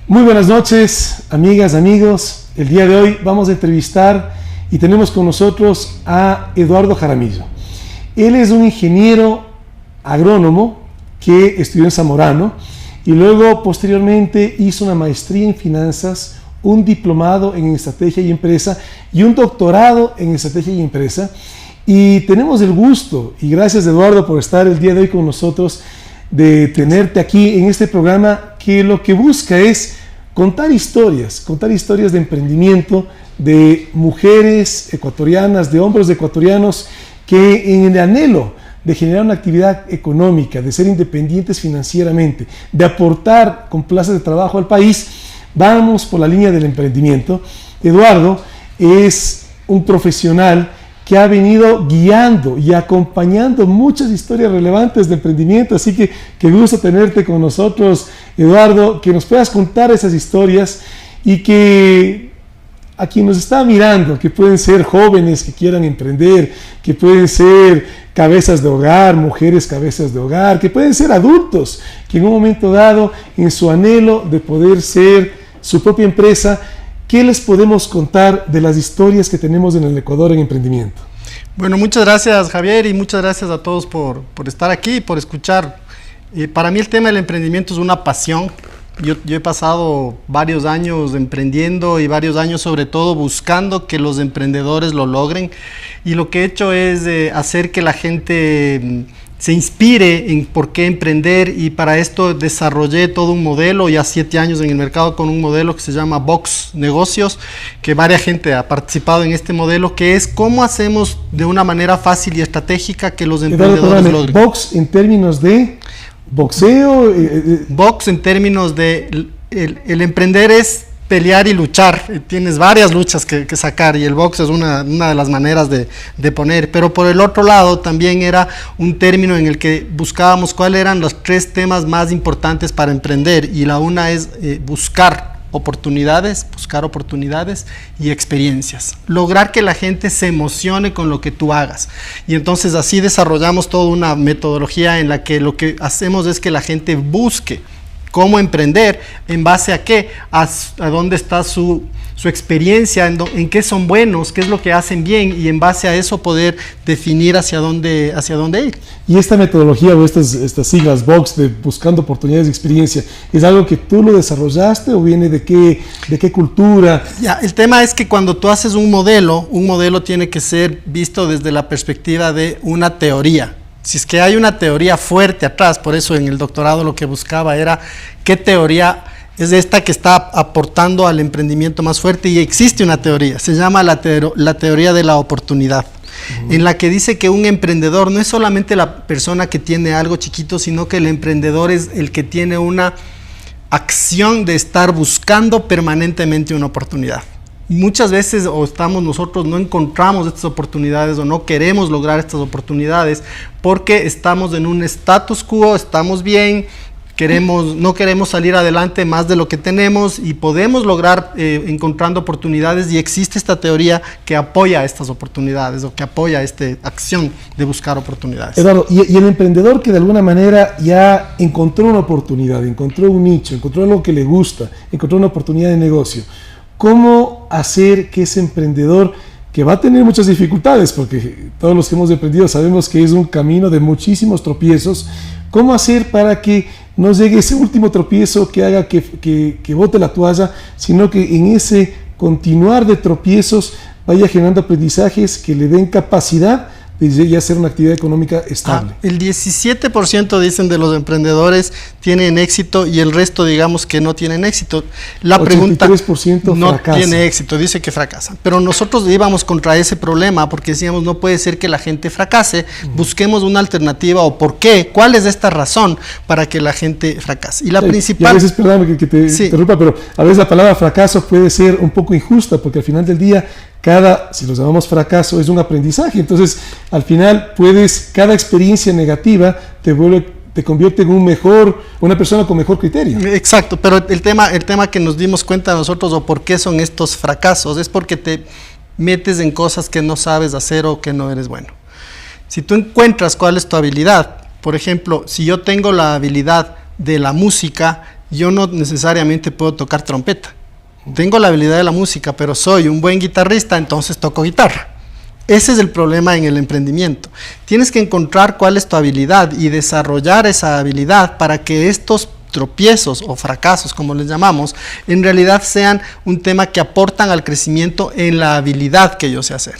Muy buenas noches, amigas, amigos. El día de hoy vamos a entrevistar y tenemos con nosotros a Eduardo Jaramillo. Él es un ingeniero agrónomo que estudió en Zamorano y luego posteriormente hizo una maestría en finanzas, un diplomado en estrategia y empresa y un doctorado en estrategia y empresa. Y tenemos el gusto, y gracias Eduardo por estar el día de hoy con nosotros, de tenerte aquí en este programa que lo que busca es contar historias de emprendimiento de mujeres ecuatorianas, de hombres ecuatorianos que en el anhelo de generar una actividad económica, de ser independientes financieramente, de aportar con plazas de trabajo al país, vamos por la línea del emprendimiento. Eduardo es un profesional que ha venido guiando y acompañando muchas historias relevantes de emprendimiento, así que qué gusto tenerte con nosotros, Eduardo, que nos puedas contar esas historias y que a quien nos está mirando, que pueden ser jóvenes que quieran emprender, que pueden ser cabezas de hogar, mujeres cabezas de hogar, que pueden ser adultos, que en un momento dado, en su anhelo de poder ser su propia empresa, ¿qué les podemos contar de las historias que tenemos en el Ecuador en emprendimiento? Bueno, muchas gracias Javier y muchas gracias a todos por estar aquí y por escuchar. Para mí el tema del emprendimiento es una pasión. Yo he pasado varios años emprendiendo y varios años sobre todo buscando que los emprendedores lo logren, y lo que he hecho es hacer que la gente se inspire en por qué emprender, y para esto desarrollé todo un modelo, ya 7 años en el mercado con un modelo que se llama Box Negocios, que varias gente ha participado en este modelo, que es cómo hacemos de una manera fácil y estratégica que los emprendedores logren. Box en términos de boxeo. Box en términos de el emprender es pelear y luchar, tienes varias luchas que sacar, y el box es una de las maneras de poner, pero por el otro lado también era un término en el que buscábamos cuáles eran los 3 temas más importantes para emprender, y la una es buscar oportunidades y experiencias, lograr que la gente se emocione con lo que tú hagas, y entonces así desarrollamos toda una metodología en la que lo que hacemos es que la gente busque cómo emprender, en base a qué, a dónde está su experiencia, en qué son buenos, qué es lo que hacen bien, y en base a eso poder definir hacia dónde ir. Y esta metodología o estas siglas Box de buscando oportunidades de experiencia, ¿es algo que tú lo desarrollaste o viene de qué cultura? Ya, el tema es que cuando tú haces un modelo tiene que ser visto desde la perspectiva de una teoría. Si es que hay una teoría fuerte atrás, por eso en el doctorado lo que buscaba era qué teoría es esta que está aportando al emprendimiento más fuerte, y existe una teoría, se llama la teoría de la oportunidad, en la que dice que un emprendedor no es solamente la persona que tiene algo chiquito, sino que el emprendedor es el que tiene una acción de estar buscando permanentemente una oportunidad. Muchas veces nosotros no encontramos estas oportunidades o no queremos lograr estas oportunidades porque estamos en un status quo, estamos bien, no queremos salir adelante más de lo que tenemos, y podemos lograr encontrando oportunidades, y existe esta teoría que apoya estas oportunidades o que apoya esta acción de buscar oportunidades. Eduardo, y el emprendedor que de alguna manera ya encontró una oportunidad, encontró un nicho, encontró algo que le gusta, encontró una oportunidad de negocio, ¿cómo hacer que ese emprendedor, que va a tener muchas dificultades, porque todos los que hemos emprendido sabemos que es un camino de muchísimos tropiezos, cómo hacer para que no llegue ese último tropiezo que haga que bote la toalla, sino que en ese continuar de tropiezos vaya generando aprendizajes que le den capacidad de ya hacer una actividad económica estable? El 17% dicen de los emprendedores tienen éxito, y el resto digamos que no tienen éxito. La pregunta, 83% no fracasa. tiene éxito, dice que fracasan. Pero nosotros íbamos contra ese problema porque decíamos, no puede ser que la gente fracase, busquemos una alternativa, o por qué, cuál es esta razón para que la gente fracase. Y la principal... Y a veces, perdóname que te interrumpa, pero a veces la palabra fracaso puede ser un poco injusta, porque al final del día si lo llamamos fracaso, es un aprendizaje. Entonces, al final cada experiencia negativa te convierte en una persona con mejor criterio. Exacto, pero el tema que nos dimos cuenta nosotros, o por qué son estos fracasos, es porque te metes en cosas que no sabes hacer o que no eres bueno. Si tú encuentras cuál es tu habilidad, por ejemplo, si yo tengo la habilidad de la música, yo no necesariamente puedo tocar trompeta. Tengo la habilidad de la música, pero soy un buen guitarrista, entonces toco guitarra. Ese es el problema en el emprendimiento. Tienes que encontrar cuál es tu habilidad y desarrollar esa habilidad para que estos tropiezos o fracasos, como les llamamos, en realidad sean un tema que aportan al crecimiento en la habilidad que yo sé hacer.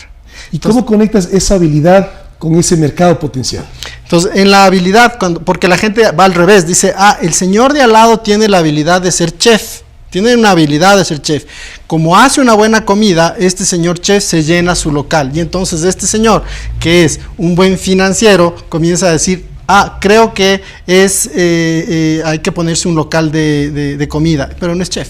¿Y cómo conectas esa habilidad con ese mercado potencial? Entonces, en la habilidad, porque la gente va al revés, dice, el señor de al lado tiene la habilidad de ser chef, tiene una habilidad de ser chef. Como hace una buena comida, este señor chef se llena su local. Y entonces este señor, que es un buen financiero, comienza a decir, creo que hay que ponerse un local de comida, pero no es chef.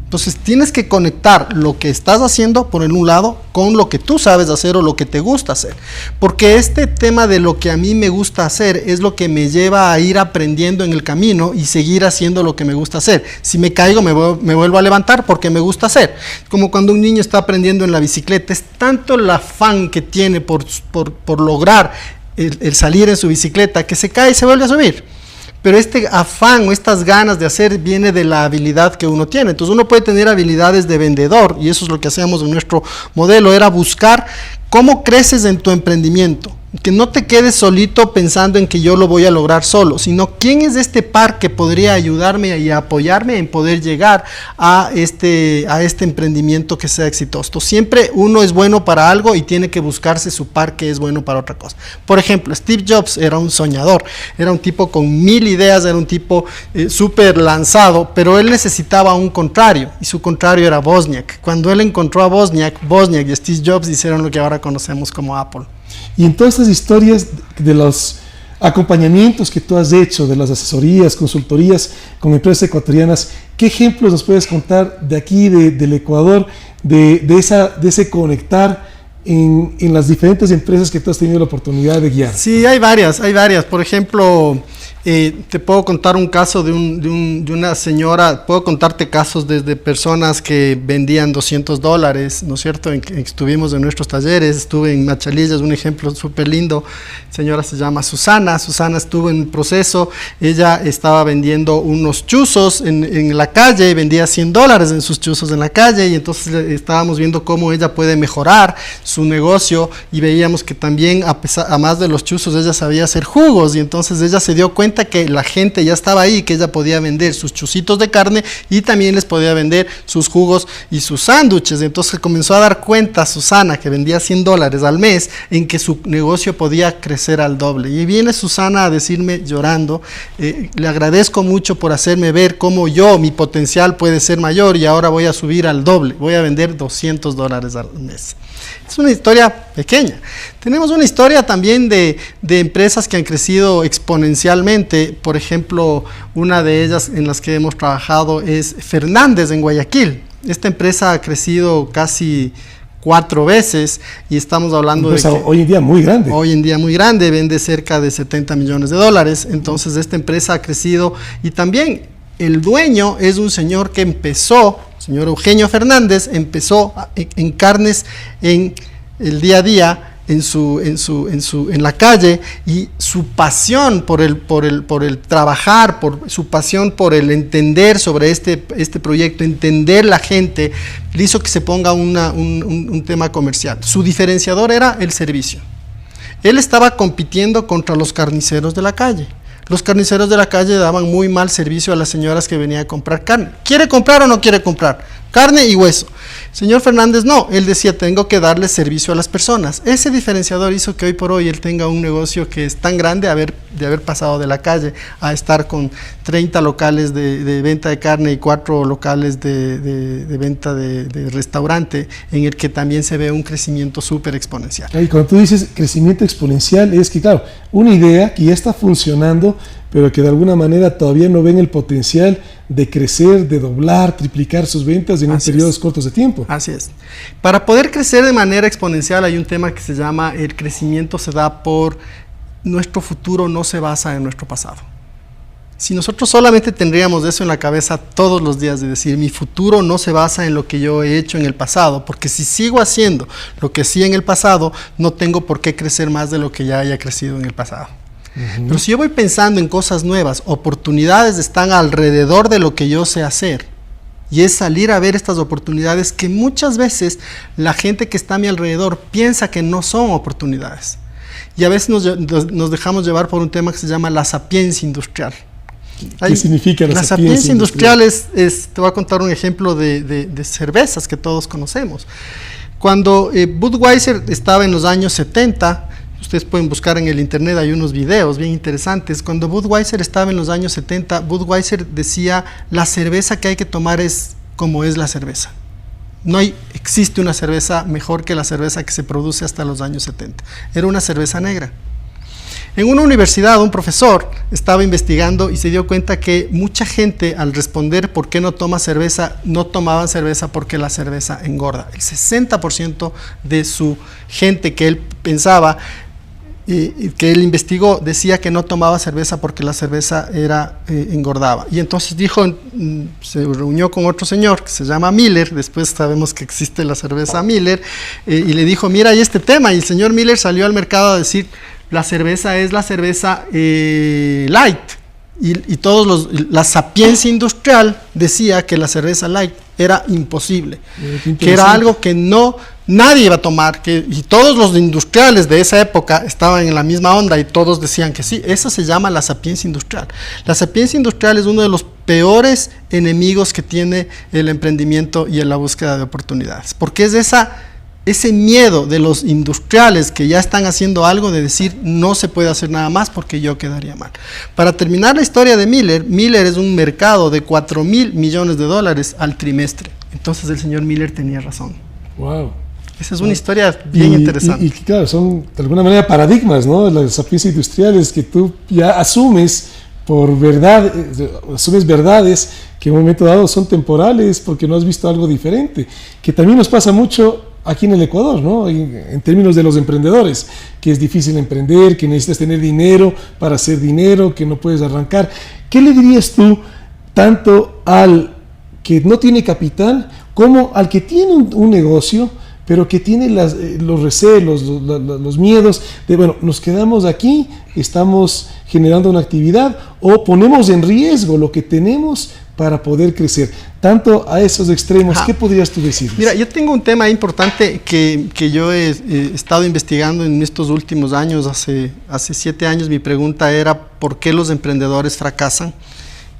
Entonces tienes que conectar lo que estás haciendo por un lado con lo que tú sabes hacer o lo que te gusta hacer, porque este tema de lo que a mí me gusta hacer es lo que me lleva a ir aprendiendo en el camino y seguir haciendo lo que me gusta hacer. Si me caigo me vuelvo a levantar porque me gusta hacer, como cuando un niño está aprendiendo en la bicicleta. Es tanto el afán que tiene por lograr el salir en su bicicleta que se cae y se vuelve a subir. Pero este afán o estas ganas de hacer viene de la habilidad que uno tiene. Entonces uno puede tener habilidades de vendedor, y eso es lo que hacíamos en nuestro modelo, era buscar cómo creces en tu emprendimiento. Que no te quedes solito pensando en que yo lo voy a lograr solo, sino quién es este par que podría ayudarme y apoyarme en poder llegar a este emprendimiento que sea exitoso. Siempre uno es bueno para algo y tiene que buscarse su par que es bueno para otra cosa. Por ejemplo, Steve Jobs era un soñador, era un tipo con 1000 ideas, era un tipo súper lanzado, pero él necesitaba un contrario, y su contrario era Wozniak. Cuando él encontró a Wozniak y Steve Jobs hicieron lo que ahora conocemos como Apple. Y en todas estas historias de los acompañamientos que tú has hecho, de las asesorías, consultorías con empresas ecuatorianas, ¿qué ejemplos nos puedes contar de aquí, del Ecuador, de ese conectar en las diferentes empresas que tú has tenido la oportunidad de guiar? Sí, hay varias. Por ejemplo, te puedo contar un caso de una señora. Puedo contarte casos desde personas que vendían $200, ¿no es cierto? Estuvimos en nuestros talleres, estuve en Machalillas, un ejemplo súper lindo. La señora se llama Susana estuvo en el proceso. Ella estaba vendiendo unos chuzos en la calle, vendía $100 en sus chuzos en la calle, y entonces estábamos viendo cómo ella puede mejorar su negocio, y veíamos que también, a más de los chuzos, ella sabía hacer jugos, y entonces ella se dio cuenta que la gente ya estaba ahí, que ella podía vender sus chuzitos de carne y también les podía vender sus jugos y sus sándwiches. Entonces comenzó a dar cuenta Susana, que vendía $100 al mes, en que su negocio podía crecer al doble. Y viene Susana a decirme llorando, le agradezco mucho por hacerme ver cómo mi potencial puede ser mayor, y ahora voy a subir al doble, voy a vender $200 al mes. Es una historia pequeña. Tenemos una historia también de empresas que han crecido exponencialmente. Por ejemplo, una de ellas en las que hemos trabajado es Fernández en Guayaquil. Esta empresa ha crecido casi 4 veces, y estamos hablando de que hoy en día muy grande. Hoy en día muy grande, vende cerca de $70 millones. Entonces esta empresa ha crecido, y también el dueño es un señor que empezó, señor Eugenio Fernández, empezó en carnes en el día a día, en la calle, y su pasión por el trabajar, su pasión por el entender sobre este proyecto, entender la gente, le hizo que se ponga un tema comercial. Su diferenciador era el servicio. Él estaba compitiendo contra los carniceros de la calle. Los carniceros de la calle daban muy mal servicio a las señoras que venían a comprar carne. ¿Quiere comprar o no quiere comprar? Carne y hueso. Señor Fernández no, él decía, tengo que darle servicio a las personas. Ese diferenciador hizo que hoy por hoy él tenga un negocio que es tan grande de haber pasado de la calle a estar con 30 locales de venta de carne y 4 locales de venta de restaurante, en el que también se ve un crecimiento súper exponencial. Y cuando tú dices crecimiento exponencial, es que claro, una idea que ya está funcionando, pero que de alguna manera todavía no ven el potencial de crecer, de doblar, triplicar sus ventas en periodos cortos de tiempo. Así es. Para poder crecer de manera exponencial hay un tema que se llama el crecimiento se da por nuestro futuro, no se basa en nuestro pasado. Si nosotros solamente tendríamos eso en la cabeza todos los días, de decir, mi futuro no se basa en lo que yo he hecho en el pasado, porque si sigo haciendo lo que hacía en el pasado, no tengo por qué crecer más de lo que ya haya crecido en el pasado. Pero si yo voy pensando en cosas nuevas, oportunidades están alrededor de lo que yo sé hacer. Y es salir a ver estas oportunidades que muchas veces la gente que está a mi alrededor piensa que no son oportunidades. Y a veces nos dejamos llevar por un tema que se llama la sapiencia industrial. ¿Qué significa la sapiencia industrial? Te voy a contar un ejemplo de cervezas que todos conocemos. Cuando Budweiser estaba en los años 70, ustedes pueden buscar en el internet, hay unos videos bien interesantes. Cuando Budweiser estaba en los años 70, Budweiser decía, la cerveza que hay que tomar es como es la cerveza. No existe una cerveza mejor que la cerveza que se produce hasta los años 70. Era una cerveza negra. En una universidad, un profesor estaba investigando y se dio cuenta que mucha gente, al responder por qué no toma cerveza, no tomaban cerveza porque la cerveza engorda. El 60% de su gente que él pensaba, que él investigó, decía que no tomaba cerveza porque la cerveza engordaba. Y entonces se reunió con otro señor que se llama Miller, después sabemos que existe la cerveza Miller, y le dijo, mira, hay este tema, y el señor Miller salió al mercado a decir, la cerveza es la cerveza light, y la sapiencia industrial decía que la cerveza light era imposible, que era algo que nadie iba a tomar, y todos los industriales de esa época estaban en la misma onda y todos decían que sí. Eso se llama la sapiencia industrial. La sapiencia industrial es uno de los peores enemigos que tiene el emprendimiento y en la búsqueda de oportunidades, porque es ese miedo de los industriales que ya están haciendo algo de decir no se puede hacer nada más porque yo quedaría mal. Para terminar la historia de Miller es un mercado de $4,000 millones al trimestre. Entonces el señor Miller tenía razón. Wow. Esa es una historia bien interesante. Y claro, son de alguna manera paradigmas, ¿no? Las sapiencias industriales que tú ya asumes por verdad, asumes verdades que en un momento dado son temporales porque no has visto algo diferente, que también nos pasa mucho aquí en el Ecuador, ¿no? En términos de los emprendedores, que es difícil emprender, que necesitas tener dinero para hacer dinero, que no puedes arrancar. ¿Qué le dirías tú tanto al que no tiene capital como al que tiene un negocio, pero que tiene los recelos, los miedos de, bueno, nos quedamos aquí, estamos generando una actividad o ponemos en riesgo lo que tenemos para poder crecer? Tanto a esos extremos, ¿qué podrías tú decirles? Mira, yo tengo un tema importante que yo he estado investigando en estos últimos años. Hace 7 años mi pregunta era ¿por qué los emprendedores fracasan?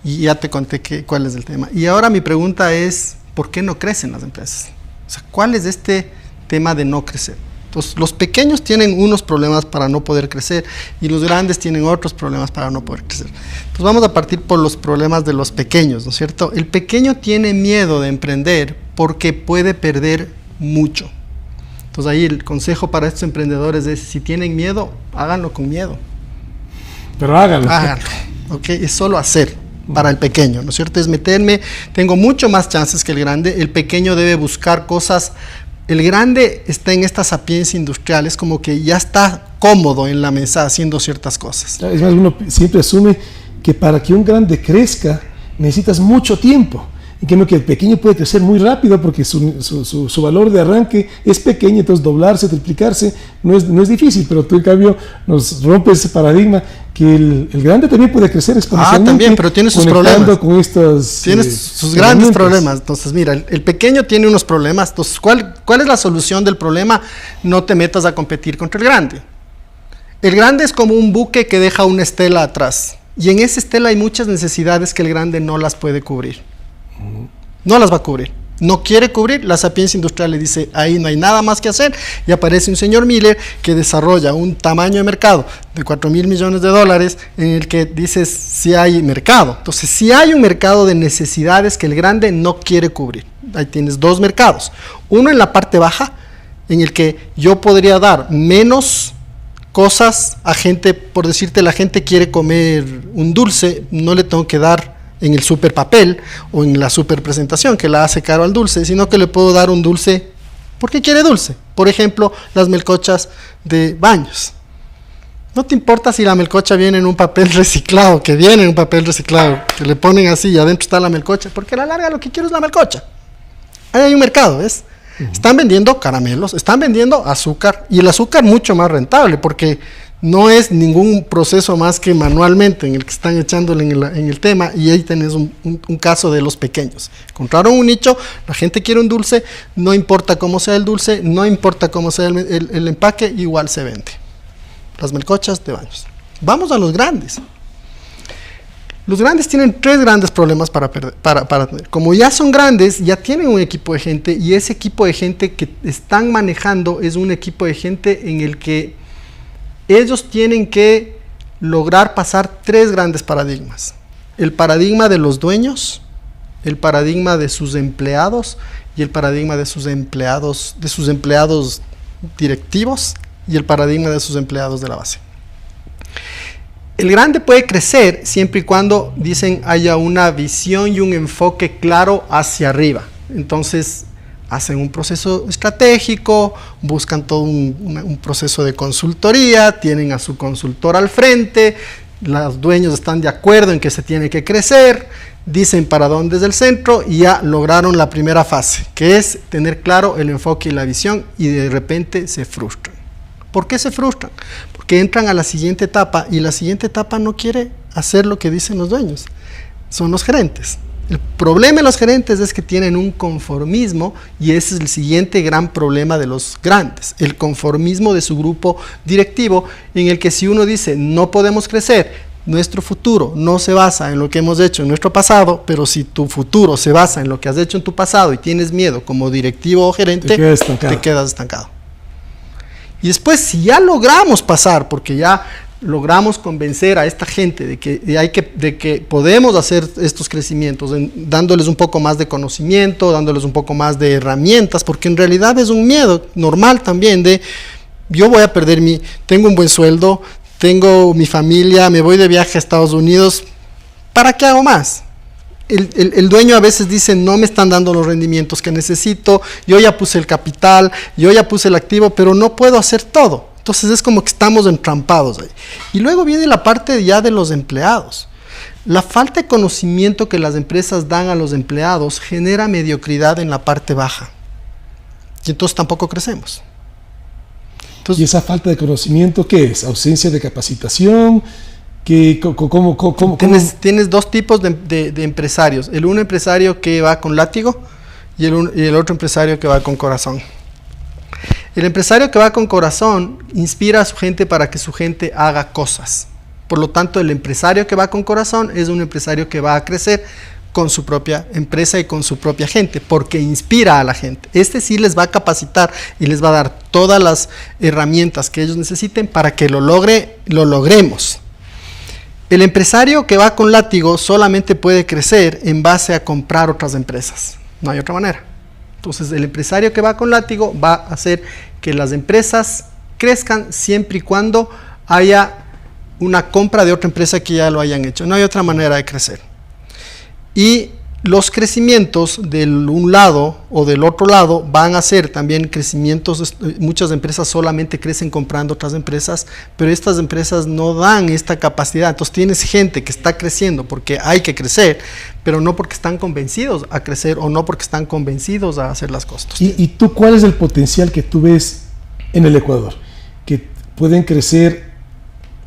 Y ya te conté cuál es el tema. Y ahora mi pregunta es ¿por qué no crecen las empresas? O sea, ¿cuál es este tema de no crecer? Entonces, los pequeños tienen unos problemas para no poder crecer y los grandes tienen otros problemas para no poder crecer. Entonces, vamos a partir por los problemas de los pequeños, ¿no es cierto? El pequeño tiene miedo de emprender porque puede perder mucho. Entonces, ahí el consejo para estos emprendedores es, si tienen miedo, háganlo con miedo. Pero háganlo. Háganlo, ¿ok? Es solo hacer. Para el pequeño, ¿no es cierto? Es meterme, tengo mucho más chances que el grande. El pequeño debe buscar cosas. El grande está en esta sapiencia industrial, es como que ya está cómodo en la mesa haciendo ciertas cosas. Es más, uno siempre asume que para que un grande crezca necesitas mucho tiempo. En cambio que el pequeño puede crecer muy rápido porque su valor de arranque es pequeño, entonces doblarse, triplicarse no es difícil, pero tú en cambio nos rompes ese paradigma que el grande también puede crecer exponencialmente. También, pero tiene sus problemas. Con estos, tiene sus grandes problemas. Entonces, mira, el pequeño tiene unos problemas. Entonces, ¿cuál es la solución del problema? No te metas a competir contra el grande. El grande es como un buque que deja una estela atrás. Y en esa estela hay muchas necesidades que el grande no las puede cubrir. No las va a cubrir. No quiere cubrir. La sapiencia industrial le dice, ahí no hay nada más que hacer, y aparece un señor Miller que desarrolla un tamaño de mercado de $4,000 millones en el que dices si hay mercado. Entonces, si hay un mercado de necesidades que el grande no quiere cubrir. Ahí tienes dos mercados. Uno en la parte baja, en el que yo podría dar menos cosas a gente, por decirte, la gente quiere comer un dulce, no le tengo que dar en el super papel o en la super presentación que la hace caro al dulce, sino que le puedo dar un dulce porque quiere dulce. Por ejemplo, las melcochas de baños. No te importa si la melcocha viene en un papel reciclado, que viene en un papel reciclado, que le ponen así y adentro está la melcocha, porque a la larga lo que quiero es la melcocha. Ahí hay un mercado, ¿ves? Están vendiendo caramelos, están vendiendo azúcar, y el azúcar mucho más rentable, porque no es ningún proceso más que manualmente en el que están echándole en el tema, y ahí tenés un caso de los pequeños. Encontraron un nicho, la gente quiere un dulce, no importa cómo sea el dulce, no importa cómo sea el empaque, igual se vende. Las melcochas de Baños. Vamos a los grandes. Los grandes tienen 3 grandes problemas para tener. Como ya son grandes, ya tienen un equipo de gente, y ese equipo de gente que están manejando es un equipo de gente en el que ellos tienen que lograr pasar 3 grandes paradigmas. El paradigma de los dueños, el paradigma de sus empleados y el paradigma de sus empleados directivos y el paradigma de sus empleados de la base. El grande puede crecer siempre y cuando, dicen, haya una visión y un enfoque claro hacia arriba. Entonces, hacen un proceso estratégico, buscan todo un proceso de consultoría, tienen a su consultor al frente, los dueños están de acuerdo en que se tiene que crecer, dicen para dónde es el centro y ya lograron la primera fase, que es tener claro el enfoque y la visión, y de repente se frustran. ¿Por qué se frustran? Porque entran a la siguiente etapa y la siguiente etapa no quiere hacer lo que dicen los dueños, son los gerentes. El problema de los gerentes es que tienen un conformismo, y ese es el siguiente gran problema de los grandes, el conformismo de su grupo directivo, en el que si uno dice no podemos crecer, nuestro futuro no se basa en lo que hemos hecho en nuestro pasado, pero si tu futuro se basa en lo que has hecho en tu pasado y tienes miedo como directivo o gerente, te quedas estancado. Y después, si ya logramos pasar, porque ya logramos convencer a esta gente de que podemos hacer estos crecimientos, dándoles un poco más de conocimiento, dándoles un poco más de herramientas, porque en realidad es un miedo normal también de, yo voy a perder tengo un buen sueldo, tengo mi familia, me voy de viaje a Estados Unidos, ¿para qué hago más? El dueño a veces dice, no me están dando los rendimientos que necesito, yo ya puse el capital, yo ya puse el activo, pero no puedo hacer todo. Entonces es como que estamos entrampados ahí. Y luego viene la parte ya de los empleados. La falta de conocimiento que las empresas dan a los empleados genera mediocridad en la parte baja. Y entonces tampoco crecemos. ¿Y esa falta de conocimiento qué es? ¿Ausencia de capacitación? ¿Cómo? Tienes 2 tipos de empresarios. El uno empresario que va con látigo y el otro empresario que va con corazón. El empresario que va con corazón inspira a su gente para que su gente haga cosas. Por lo tanto, el empresario que va con corazón es un empresario que va a crecer con su propia empresa y con su propia gente, porque inspira a la gente. Este sí les va a capacitar y les va a dar todas las herramientas que ellos necesiten para que lo logremos. El empresario que va con látigo solamente puede crecer en base a comprar otras empresas. No hay otra manera. Entonces, el empresario que va con látigo va a hacer que las empresas crezcan siempre y cuando haya una compra de otra empresa que ya lo hayan hecho. No hay otra manera de crecer. Y los crecimientos del un lado o del otro lado van a ser también crecimientos. Muchas empresas solamente crecen comprando otras empresas, pero estas empresas no dan esta capacidad. Entonces tienes gente que está creciendo porque hay que crecer, pero no porque están convencidos a crecer o no porque están convencidos a hacer las cosas. ¿Y tú cuál es el potencial que tú ves en el Ecuador? Que pueden crecer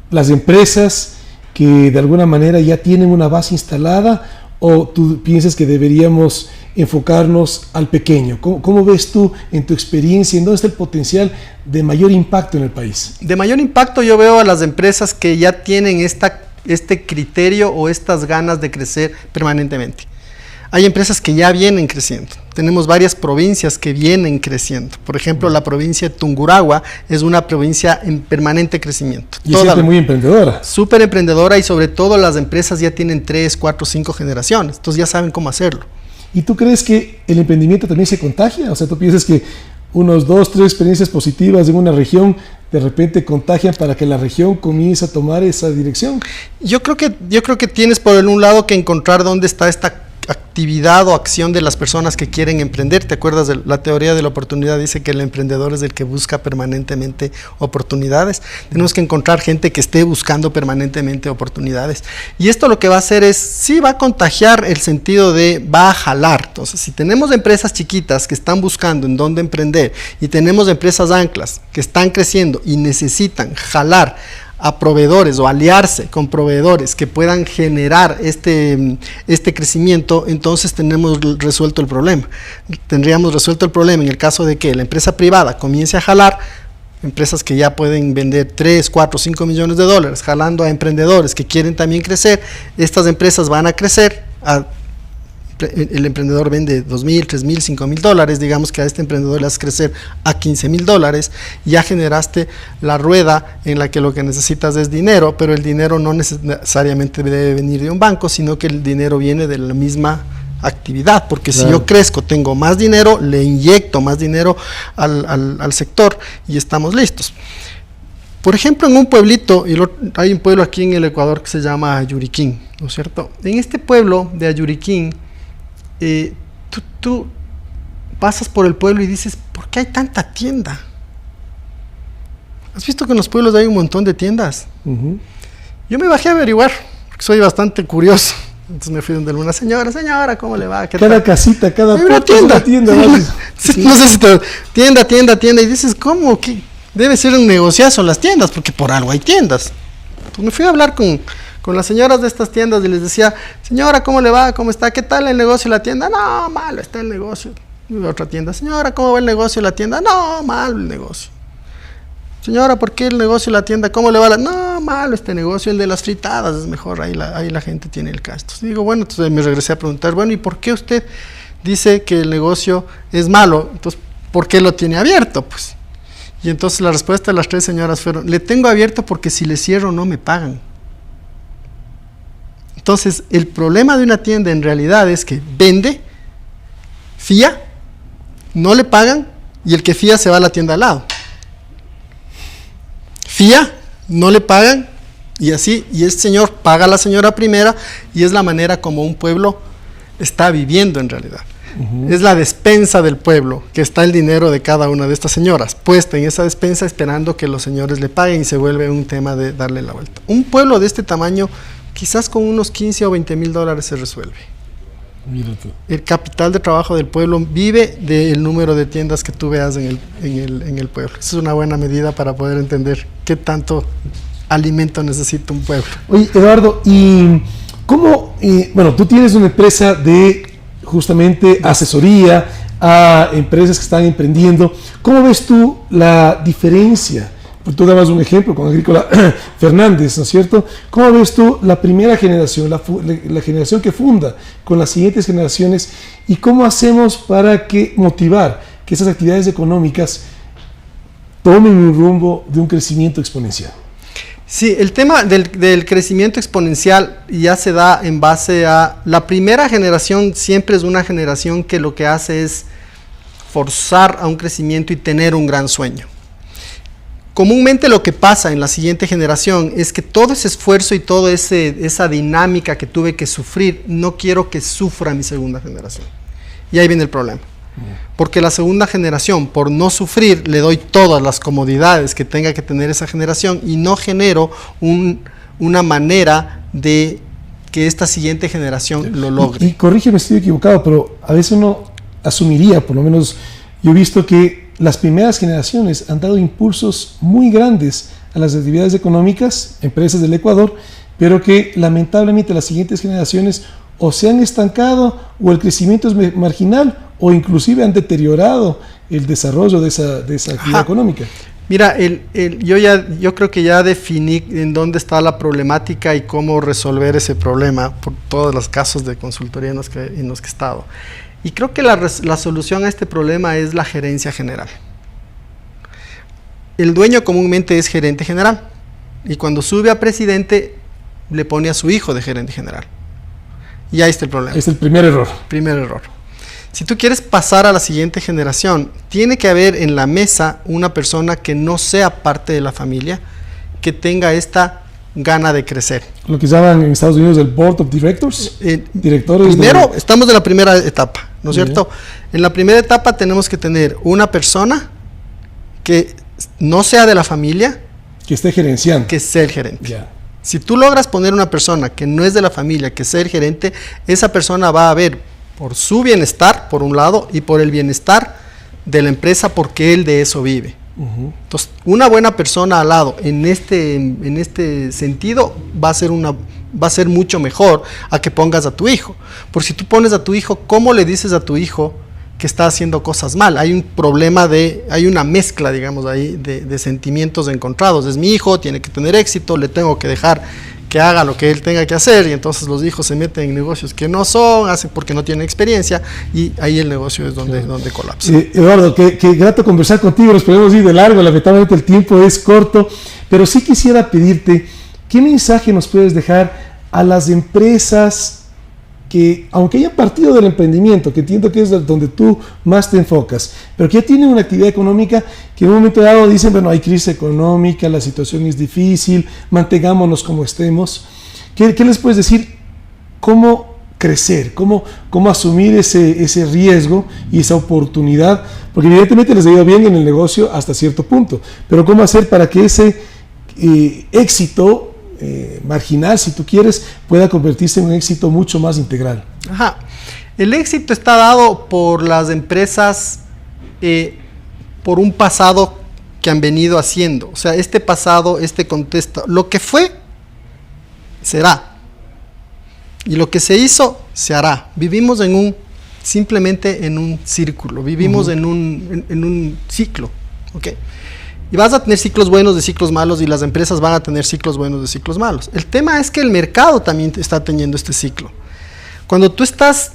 las empresas que de alguna manera ya tienen una base instalada, ¿o tú piensas que deberíamos enfocarnos al pequeño? ¿Cómo ves tú en tu experiencia, en dónde está el potencial de mayor impacto en el país? De mayor impacto yo veo a las empresas que ya tienen este criterio o estas ganas de crecer permanentemente. Hay empresas que ya vienen creciendo. Tenemos varias provincias que vienen creciendo. Por ejemplo, la provincia de Tungurahua es una provincia en permanente crecimiento. Y es gente muy emprendedora. Súper emprendedora, y sobre todo las empresas ya tienen 3, 4, 5 generaciones. Entonces ya saben cómo hacerlo. ¿Y tú crees que el emprendimiento también se contagia? O sea, ¿tú piensas que unos 2, 3 experiencias positivas en una región de repente contagian para que la región comience a tomar esa dirección? Yo creo que tienes por un lado que encontrar dónde está actividad o acción de las personas que quieren emprender. ¿Te acuerdas de la teoría de la oportunidad? Dice que el emprendedor es el que busca permanentemente oportunidades. Tenemos que encontrar gente que esté buscando permanentemente oportunidades. Y esto lo que va a hacer es, sí va a contagiar el sentido de, va a jalar. Entonces, si tenemos empresas chiquitas que están buscando en dónde emprender y tenemos empresas anclas que están creciendo y necesitan jalar a proveedores o aliarse con proveedores que puedan generar este crecimiento, entonces tenemos resuelto el problema. Tendríamos resuelto el problema en el caso de que la empresa privada comience a jalar empresas que ya pueden vender 3, 4, 5 millones de dólares, jalando a emprendedores que quieren también crecer. Estas empresas van a crecer, el emprendedor vende 2,000, 3,000, 5,000 dólares, digamos que a este emprendedor le hace crecer a 15,000 dólares, ya generaste la rueda en la que lo que necesitas es dinero, pero el dinero no necesariamente debe venir de un banco, sino que el dinero viene de la misma actividad, porque claro, si yo crezco, tengo más dinero, le inyecto más dinero al sector y estamos listos. Por ejemplo, en un pueblito, hay un pueblo aquí en el Ecuador que se llama Ayuriquín, ¿no es cierto? En este pueblo de Ayuriquín, tú pasas por el pueblo y dices, ¿por qué hay tanta tienda? ¿Has visto que en los pueblos hay un montón de tiendas? Yo me bajé a averiguar, porque soy bastante curioso. Entonces me fui donde una señora, ¿cómo le va? Cada tal? Casita, cada tienda. Sí. No sé si tienda, y dices, ¿cómo? ¿Qué? Debe ser un negociazo las tiendas, porque por algo hay tiendas. Pues me fui a hablar con las señoras de estas tiendas y les decía, señora, ¿cómo le va? ¿Cómo está? ¿Qué tal el negocio de la tienda? No, malo está el negocio. Y otra tienda, señora, ¿cómo va el negocio de la tienda? No, malo el negocio. Señora, ¿por qué el negocio de la tienda? ¿Cómo le va? No, malo este negocio, el de las fritadas es mejor, ahí la gente tiene el caso. Entonces digo, bueno, entonces me regresé a preguntar, bueno, ¿y por qué usted dice que el negocio es malo? Entonces, ¿por qué lo tiene abierto? Pues, y entonces la respuesta de las tres señoras fueron, le tengo abierto porque si le cierro no me pagan. Entonces, el problema de una tienda en realidad es que vende, fía, no le pagan y el que fía se va a la tienda al lado. Fía, no le pagan y así, y el señor paga a la señora primera y es la manera como un pueblo está viviendo en realidad. Es la despensa del pueblo, que está el dinero de cada una de estas señoras, puesta en esa despensa esperando que los señores le paguen y se vuelve un tema de darle la vuelta. Un pueblo de este tamaño, quizás con unos 15 o 20 mil dólares se resuelve. Mira tú. El capital de trabajo del pueblo vive del número de tiendas que tú veas en el pueblo. Esa es una buena medida para poder entender qué tanto alimento necesita un pueblo. Oye, Eduardo, ¿y cómo, bueno, tú tienes una empresa de justamente asesoría a empresas que están emprendiendo? ¿Cómo ves tú la diferencia? Tú dabas un ejemplo con Agrícola Fernández, ¿no es cierto? ¿Cómo ves tú la primera generación, la generación que funda con las siguientes generaciones, y cómo hacemos para motivar que esas actividades económicas tomen un rumbo de un crecimiento exponencial? Sí, el tema del crecimiento exponencial ya se da en base a la primera generación. Siempre es una generación que lo que hace es forzar a un crecimiento y tener un gran sueño. Comúnmente lo que pasa en la siguiente generación es que todo ese esfuerzo y toda esa dinámica que tuve que sufrir, no quiero que sufra mi segunda generación. Y ahí viene el problema. Porque la segunda generación, por no sufrir, le doy todas las comodidades que tenga que tener esa generación y no genero una manera de que esta siguiente generación lo logre. Y corrígeme si estoy equivocado, pero a veces uno asumiría, por lo menos yo he visto que las primeras generaciones han dado impulsos muy grandes a las actividades económicas, empresas del Ecuador, pero que lamentablemente las siguientes generaciones o se han estancado, o el crecimiento es marginal, o inclusive han deteriorado el desarrollo de esa actividad económica. Mira, yo creo que ya definí en dónde está la problemática y cómo resolver ese problema por todos los casos de consultoría en los que he estado. Y creo que la solución a este problema es la gerencia general. El dueño comúnmente es gerente general, y cuando sube a presidente le pone a su hijo de gerente general. Y ahí está el problema. Es el primer error. Primer error. Si tú quieres pasar a la siguiente generación, tiene que haber en la mesa una persona que no sea parte de la familia, que tenga esta gana de crecer. Lo que llaman en Estados Unidos el Board of Directors, directores. Primero, estamos en la primera etapa, ¿no es cierto? En la primera etapa tenemos que tener una persona que no sea de la familia, que esté gerenciando, que sea el gerente. Si tú logras poner una persona que no es de la familia, que sea el gerente, esa persona va a ver por su bienestar, por un lado, y por el bienestar de la empresa, porque él de eso vive. Entonces, una buena persona al lado en este sentido va a ser mucho mejor a que pongas a tu hijo. Porque si tú pones a tu hijo, ¿cómo le dices a tu hijo que está haciendo cosas mal? Hay un problema hay una mezcla, digamos, ahí de sentimientos encontrados. Es mi hijo, tiene que tener éxito, le tengo que dejar que haga lo que él tenga que hacer, y entonces los hijos se meten en negocios que no son, hacen porque no tienen experiencia, y ahí el negocio es donde colapsa. Eduardo, qué grato conversar contigo, nos podemos ir de largo, lamentablemente el tiempo es corto, pero sí quisiera pedirte, ¿qué mensaje nos puedes dejar a las empresas que, aunque hayan partido del emprendimiento, que entiendo que es donde tú más te enfocas, pero que ya tienen una actividad económica que en un momento dado dicen, bueno, hay crisis económica, la situación es difícil, mantengámonos como estemos? ¿Qué les puedes decir? ¿Cómo crecer? ¿Cómo asumir ese riesgo y esa oportunidad? Porque evidentemente les ha ido bien en el negocio hasta cierto punto, pero ¿cómo hacer para que ese éxito marginal, si tú quieres, pueda convertirse en un éxito mucho más integral? El éxito está dado por las empresas, por un pasado que han venido haciendo. O sea, este pasado, este contexto, lo que fue, será. Y lo que se hizo, se hará. Vivimos simplemente en un círculo, vivimos en un ciclo. ¿Okay? Y vas a tener ciclos buenos de ciclos malos, y las empresas van a tener ciclos buenos de ciclos malos. El tema es que el mercado también está teniendo este ciclo. Cuando tú estás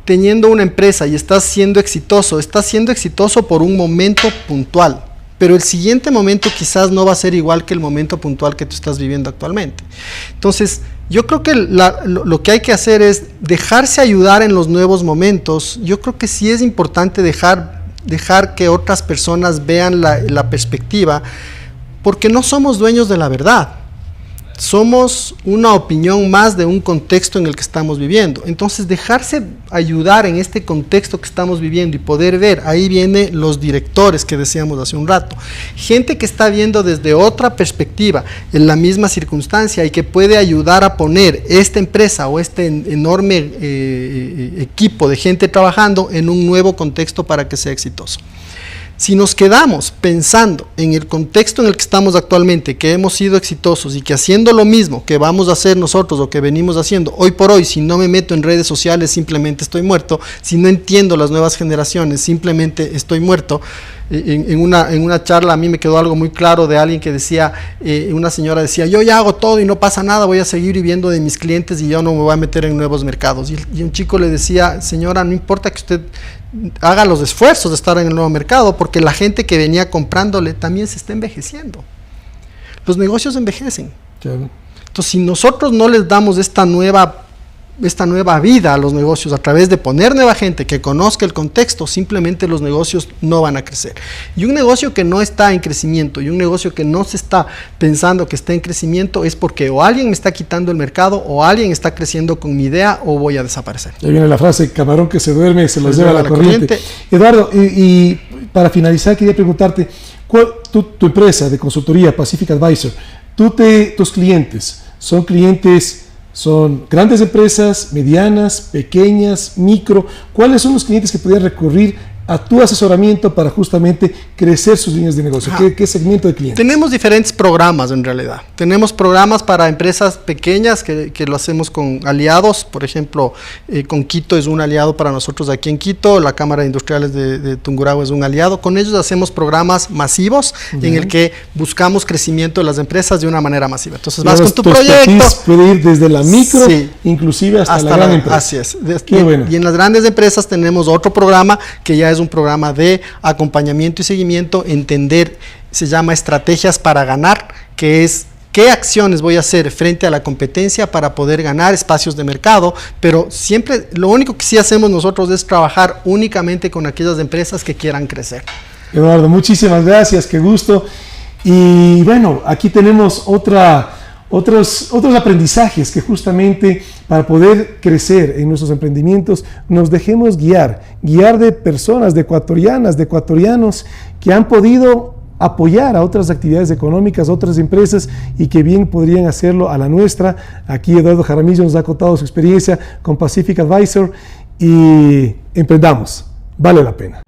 teniendo una empresa y estás siendo exitoso por un momento puntual, pero el siguiente momento quizás no va a ser igual que el momento puntual que tú estás viviendo actualmente. Entonces, yo creo que lo que hay que hacer es dejarse ayudar en los nuevos momentos. Yo creo que sí es importante dejar que otras personas vean la perspectiva, porque no somos dueños de la verdad. Somos una opinión más de un contexto en el que estamos viviendo. Entonces, dejarse ayudar en este contexto que estamos viviendo y poder ver, ahí vienen los directores que decíamos hace un rato. Gente que está viendo desde otra perspectiva en la misma circunstancia y que puede ayudar a poner esta empresa o este enorme equipo de gente trabajando en un nuevo contexto para que sea exitoso. Si nos quedamos pensando en el contexto en el que estamos actualmente, que hemos sido exitosos y que haciendo lo mismo que vamos a hacer nosotros o que venimos haciendo, hoy por hoy, si no me meto en redes sociales, simplemente estoy muerto, si no entiendo las nuevas generaciones, simplemente estoy muerto. En una charla a mí me quedó algo muy claro de alguien que decía, una señora decía, yo ya hago todo y no pasa nada, voy a seguir viviendo de mis clientes y yo no me voy a meter en nuevos mercados. Y un chico le decía, señora, no importa que usted haga los esfuerzos de estar en el nuevo mercado, porque la gente que venía comprándole también se está envejeciendo. Los negocios envejecen. Claro. Entonces, si nosotros no les damos esta nueva vida a los negocios a través de poner nueva gente que conozca el contexto, simplemente los negocios no van a crecer. Y un negocio que no está en crecimiento y un negocio que no se está pensando que está en crecimiento es porque o alguien me está quitando el mercado o alguien está creciendo con mi idea o voy a desaparecer. Ahí viene la frase, camarón que se duerme se los lleva la corriente. Eduardo, y para finalizar quería preguntarte, tu empresa de consultoría Pacific Advisor, tus clientes, ¿son grandes empresas, medianas, pequeñas, micro? ¿Cuáles son los clientes que podrían recurrir a tu asesoramiento para justamente crecer sus líneas de negocio? ¿Qué segmento de clientes? Tenemos diferentes programas en realidad. Tenemos programas para empresas pequeñas que lo hacemos con aliados. Por ejemplo, con Quito es un aliado para nosotros aquí en Quito. La Cámara de Industriales de Tungurahua es un aliado. Con ellos hacemos programas masivos en el que buscamos crecimiento de las empresas de una manera masiva. Entonces vas con tu proyecto. Puede ir desde la micro, inclusive hasta la gran empresa. Así es. Bueno. Y en las grandes empresas tenemos otro programa que ya es un programa de acompañamiento y seguimiento, se llama Estrategias para Ganar, que es qué acciones voy a hacer frente a la competencia para poder ganar espacios de mercado, pero siempre lo único que sí hacemos nosotros es trabajar únicamente con aquellas empresas que quieran crecer. Eduardo, muchísimas gracias, qué gusto. Y bueno, aquí tenemos otra otros aprendizajes que justamente para poder crecer en nuestros emprendimientos nos dejemos guiar de personas, de ecuatorianas, de ecuatorianos que han podido apoyar a otras actividades económicas, a otras empresas y que bien podrían hacerlo a la nuestra. Aquí Eduardo Jaramillo nos ha contado su experiencia con Pacific Advisor y emprendamos, vale la pena.